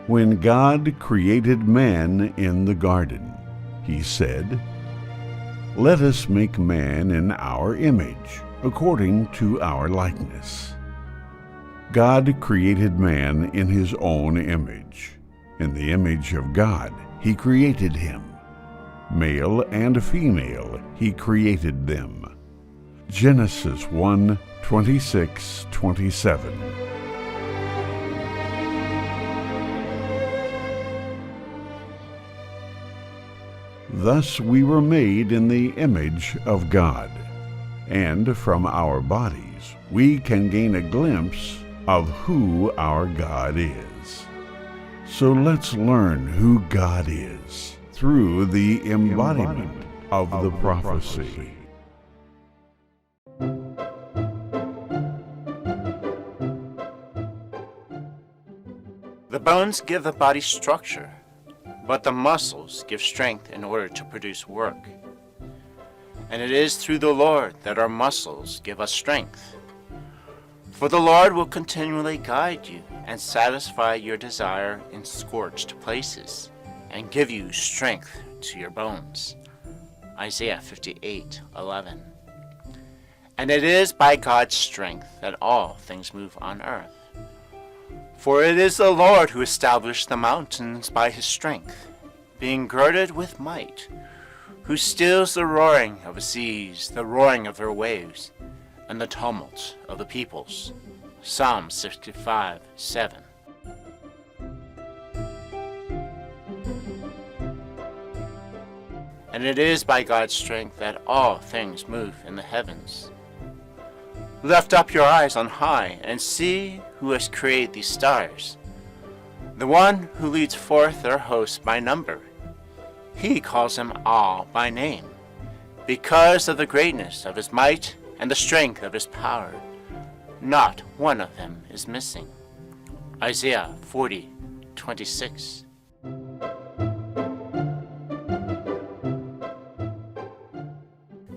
When God created man in the garden, he said, "Let us make man in our image, according to our likeness." God created man in his own image. In the image of God, he created him. Male and female, he created them. Genesis 1:26-27. Thus we were made in the image of God, and from our bodies we can gain a glimpse of who our God is. So let's learn who God is through the embodiment of the prophecy. The bones give the body structure, but the muscles give strength in order to produce work. And it is through the Lord that our muscles give us strength. For the Lord will continually guide you and satisfy your desire in scorched places, and give you strength to your bones. Isaiah 58:11. And it is by God's strength that all things move on earth. For it is the Lord who established the mountains by his strength, being girded with might, who stills the roaring of the seas, the roaring of their waves, and the tumult of the peoples. Psalm 65:7. And it is by God's strength that all things move in the heavens. Lift up your eyes on high and see who has created these stars, the one who leads forth their hosts by number. He calls them all by name, because of the greatness of his might and the strength of his power. Not one of them is missing. Isaiah 40:26.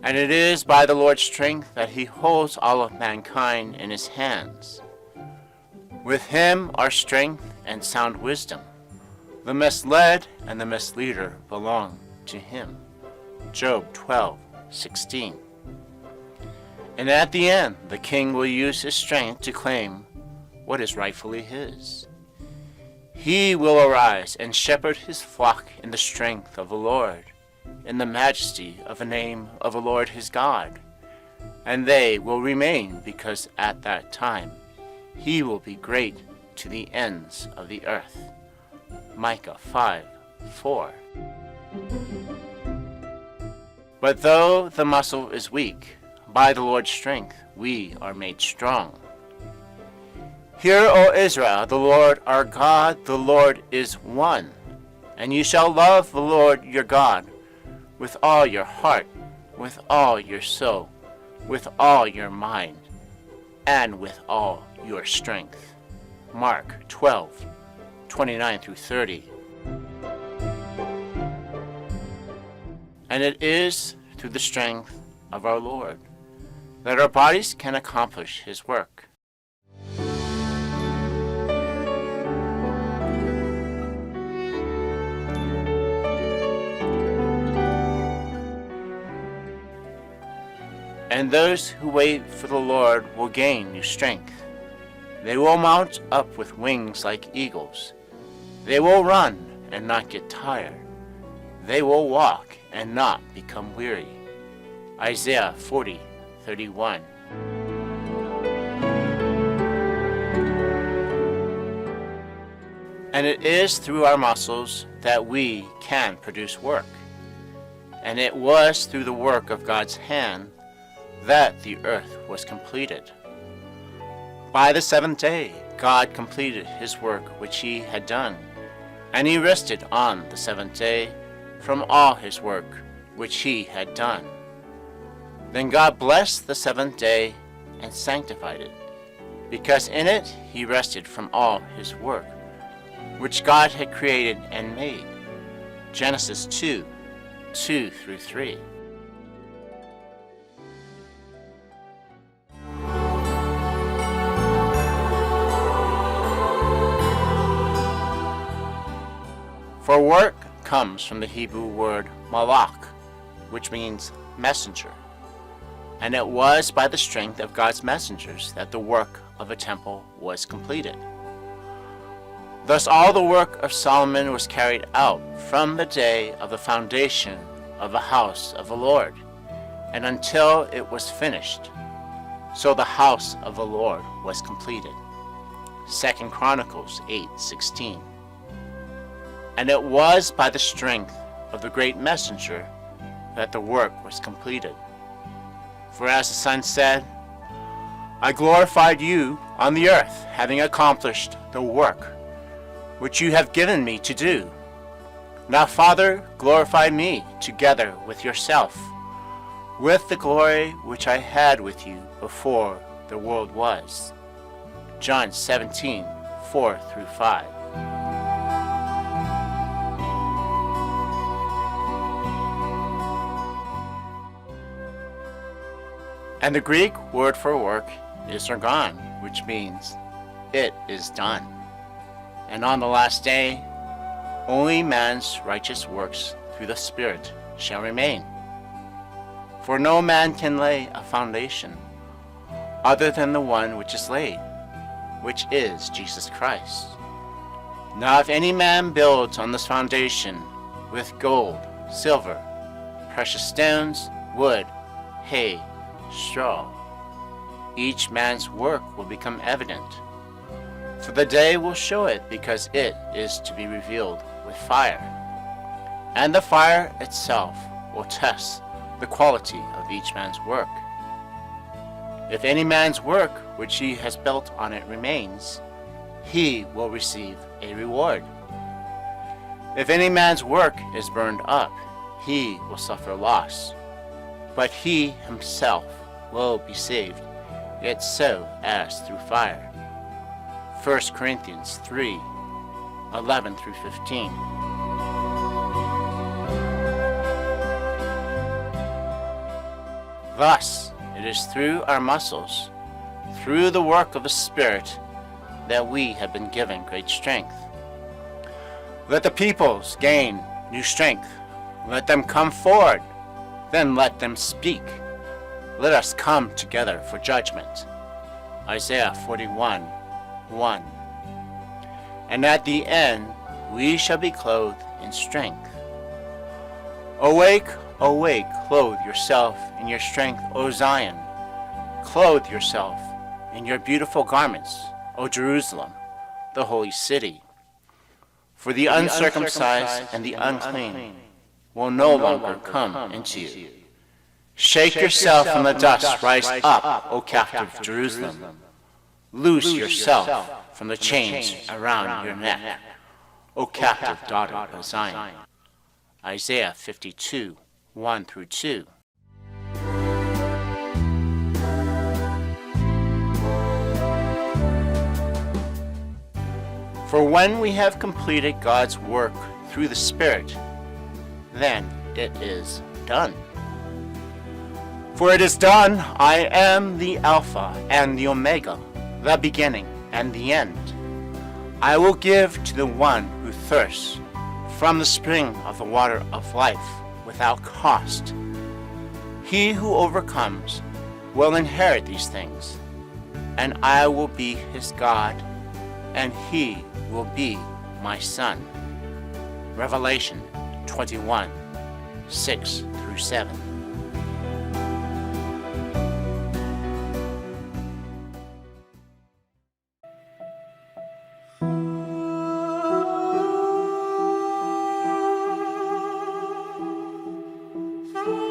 And it is by the Lord's strength that he holds all of mankind in his hands. With him are strength and sound wisdom. The misled and the misleader belong to him. Job 12:16. And at the end, the king will use his strength to claim what is rightfully his. He will arise and shepherd his flock in the strength of the Lord, in the majesty of the name of the Lord his God. And they will remain, because at that time he will be great to the ends of the earth. Micah 5:4. But though the muscle is weak, by the Lord's strength we are made strong. Hear, O Israel, the Lord our God, the Lord is one. And you shall love the Lord your God with all your heart, with all your soul, with all your mind, and with all your strength. Mark 12:29-30. And it is through the strength of our Lord that our bodies can accomplish his work. And those who wait for the Lord will gain new strength. They will mount up with wings like eagles. They will run and not get tired. They will walk and not become weary. Isaiah 40:31. And it is through our muscles that we can produce work. And it was through the work of God's hand that the earth was completed. By the seventh day, God completed his work which he had done, and he rested on the seventh day from all his work which he had done. Then God blessed the seventh day and sanctified it, because in it he rested from all his work which God had created and made. Genesis 2:2-3. For work comes from the Hebrew word malach, which means messenger. And it was by the strength of God's messengers that the work of a temple was completed. Thus all the work of Solomon was carried out from the day of the foundation of the house of the Lord, and until it was finished. So the house of the Lord was completed. 2 Chronicles 8:16. And it was by the strength of the great messenger that the work was completed. For as the Son said, I glorified you on the earth, having accomplished the work which you have given me to do. Now, Father, glorify me together with yourself, with the glory which I had with you before the world was. John 17:4-5. And the Greek word for work is ergon, which means it is done. And on the last day, only man's righteous works through the Spirit shall remain. For no man can lay a foundation other than the one which is laid, which is Jesus Christ. Now if any man builds on this foundation with gold, silver, precious stones, wood, hay, straw, each man's work will become evident. For the day will show it, because it is to be revealed with fire. And the fire itself will test the quality of each man's work. If any man's work which he has built on it remains, he will receive a reward. If any man's work is burned up, he will suffer loss, but he himself will be saved, yet so as through fire. 1 Corinthians 3:11-15. Thus, it is through our muscles, through the work of the Spirit, that we have been given great strength. Let the peoples gain new strength. Let them come forward, then let them speak. Let us come together for judgment. Isaiah 41:1. And at the end we shall be clothed in strength. Awake, awake, clothe yourself in your strength, O Zion. Clothe yourself in your beautiful garments, O Jerusalem, the holy city. For the uncircumcised and the unclean will no longer come into you. Shake yourself from the dust, rise up, O captive Jerusalem. Loose yourself from the chains around your neck, O captive daughter of Zion. Isaiah 52:1-2. For when we have completed God's work through the Spirit, then it is done. For it is done, I am the Alpha and the Omega, the beginning and the end. I will give to the one who thirsts from the spring of the water of life without cost. He who overcomes will inherit these things, and I will be his God, and he will be my son. Revelation 21:6-7. Thank you.